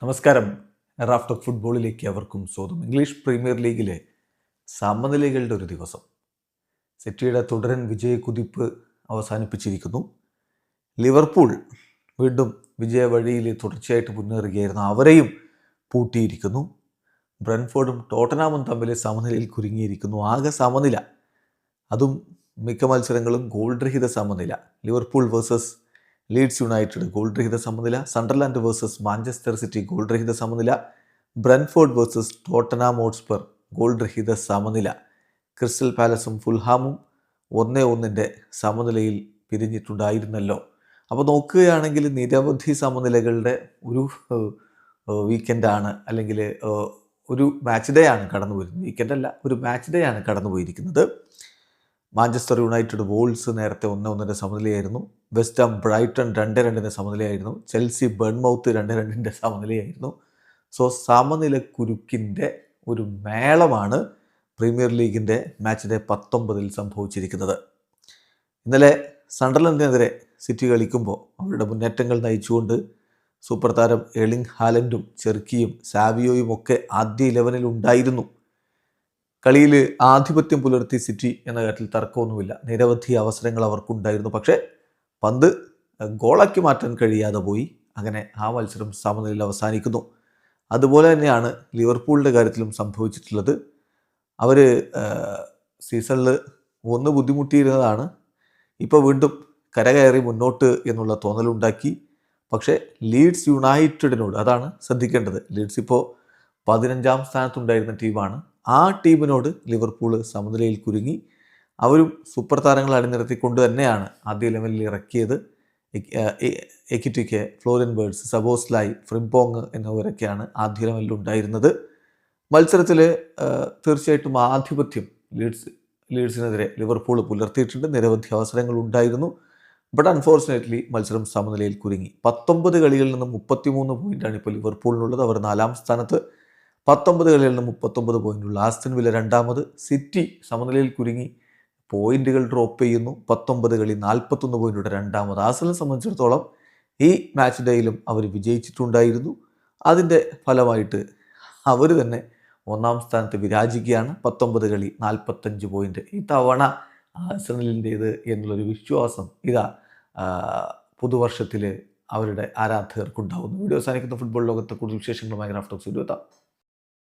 നമസ്കാരം. Raft of ഫുട്ബോളിലേക്ക് അവർക്കും സ്വാഗതം. ഇംഗ്ലീഷ് പ്രീമിയർ ലീഗിലെ സമനിലകളുടെ ഒരു ദിവസം. സിറ്റിയുടെ തുടരൻ വിജയക്കുതിപ്പ് അവസാനിപ്പിച്ചിരിക്കുന്നു. ലിവർപൂൾ വീണ്ടും വിജയ വഴിയിൽ തുടർച്ചയായിട്ട് മുന്നേറുകയായിരുന്നു. അവരെയും പൂട്ടിയിരിക്കുന്നു. ബ്രെൻഫോർഡും ടോട്ടനാമും തമ്മിൽ സമനിലയിൽ കുരുങ്ങിയിരിക്കുന്നു. ആകെ സമനില, അതും മിക്ക മത്സരങ്ങളും ഗോൾ രഹിത സമനില. Liverpool versus Leeds United goal രഹിത സമനില, Sunderland versus Manchester City goal രഹിത സമനില, Brentford versus Tottenham Hotspur goal രഹിത സമനില. ക്രിസ്റ്റൽ പാലസും ഫുൾഹാമും 1-1 സമനിലയിൽ പിരിഞ്ഞിട്ടുണ്ടായിരുന്നല്ലോ. അപ്പോൾ നോക്കുകയാണെങ്കിൽ നിരവധി സമനിലകളുടെ ഒരു വീക്കെൻഡാണ്, അല്ലെങ്കിൽ ഒരു മാച്ച് ഡേ ആണ് കടന്നു വരുന്നത്. വീക്കെൻഡല്ല, ഒരു മാച്ച് ഡേ ആണ് കടന്നു പോയിരിക്കുന്നത്. മാഞ്ചസ്റ്റർ യുണൈറ്റഡ് വോൾസ് നേരത്തെ 1-1 സമനിലയായിരുന്നു. വെസ്റ്റ് ഹാം ബ്രൈറ്റൺ 2-2 സമനിലയായിരുന്നു. ചെൽസി ബേൺമൗത്ത് 2-2 സമനിലയായിരുന്നു. സോ സമനില കുരുക്കിൻ്റെ ഒരു മേളമാണ് പ്രീമിയർ ലീഗിൻ്റെ മാച്ച് ഡേ 19 സംഭവിച്ചിരിക്കുന്നത്. ഇന്നലെ സണ്ടർലൻഡിനെതിരെ സിറ്റി കളിക്കുമ്പോൾ അവരുടെ മുന്നേറ്റങ്ങൾ നയിച്ചുകൊണ്ട് സൂപ്പർ താരം എർലിംഗ് ഹാലൻഡും ചെർക്കിയും സാവിയോയും ഒക്കെ ആദ്യ 11-ൽ ഉണ്ടായിരുന്നു. കളിയിൽ ആധിപത്യം പുലർത്തി സിറ്റി എന്ന കാര്യത്തിൽ തർക്കമൊന്നുമില്ല. നിരവധി അവസരങ്ങൾ അവർക്കുണ്ടായിരുന്നു. പക്ഷേ പന്ത് ഗോളാക്കി മാറ്റാൻ കഴിയാതെ പോയി. അങ്ങനെ ആ മത്സരം സമനിലയിൽ അവസാനിക്കുന്നു. അതുപോലെ തന്നെയാണ് ലിവർപൂളിൻ്റെ കാര്യത്തിലും സംഭവിച്ചിട്ടുള്ളത്. അവർ സീസണിൽ ഒന്ന് ബുദ്ധിമുട്ടിയിരുന്നതാണ്. ഇപ്പോൾ വീണ്ടും കരകയറി മുന്നോട്ട് എന്നുള്ള തോന്നലുണ്ടാക്കി. പക്ഷേ ലീഡ്സ് യുണൈറ്റഡിനോട്, അതാണ് ശ്രദ്ധിക്കേണ്ടത്, ലീഡ്സ് ഇപ്പോൾ 15ാം സ്ഥാനത്തുണ്ടായിരുന്ന ടീമാണ്. ആ ടീമിനോട് ലിവർപൂൾ സമനിലയിൽ കുരുങ്ങി. അവരും സൂപ്പർ താരങ്ങൾ അണിനിരത്തിക്കൊണ്ട് തന്നെയാണ് ആദ്യ 11-ൽ ഇറക്കിയത്. എക്കിറ്റിക്കെ, ഫ്ലോറിൻ വേർട്സ്, സബോസ്ലായ്, ഫ്രിംപോങ് എന്നിവരൊക്കെയാണ് ആദ്യ 11-ൽ ഉണ്ടായിരുന്നത്. മത്സരത്തിൽ തീർച്ചയായിട്ടും ആധിപത്യം ലീഡ്സിനെതിരെ ലിവർപൂൾ പുലർത്തിയിട്ടുണ്ട്. നിരവധി അവസരങ്ങൾ ഉണ്ടായിരുന്നു. ബട്ട് അൺഫോർച്ചുനേറ്റ്ലി മത്സരം സമനിലയിൽ കുരുങ്ങി. 19 കളികളിൽ നിന്നും 33 പോയിൻ്റാണ് ഇപ്പോൾ ലിവർപൂളിനുള്ളത്. അവർ 4ാം സ്ഥാനത്ത്. 19 കളിയിൽ നിന്ന് 39 പോയിൻ്റുള്ള ആസ്റ്റൺ വില്ല 2ാമത്. സിറ്റി സമനിലയിൽ കുരുങ്ങി, പോയിന്റുകൾ ഡ്രോപ്പ് ചെയ്യുന്നു. 19 കളി 41 പോയിൻ്റുടെ 2ാമത്. ആസ്റ്റണിനെ സംബന്ധിച്ചിടത്തോളം ഈ മാച്ച് ഡേയിലും അവർ വിജയിച്ചിട്ടുണ്ടായിരുന്നു. അതിൻ്റെ ഫലമായിട്ട് അവർ തന്നെ 1ാം സ്ഥാനത്ത് വിരാജിക്കുകയാണ്. 19 കളി 45 പോയിൻ്റ്. ഈ തവണ ആസ്റ്റണിൻ്റേത് എന്നുള്ളൊരു വിശ്വാസം ഇതാ പുതുവർഷത്തിൽ അവരുടെ ആരാധകർക്കുണ്ടാവുന്നു. വീഡിയോ അവസാനിക്കുന്ന ഫുട്ബോൾ ലോകത്തെ കൂടുതൽ വിശേഷങ്ങളുമായി റാഫ്റ്റ് ഓഫ് ഫുട്ബോൾ എത്താം.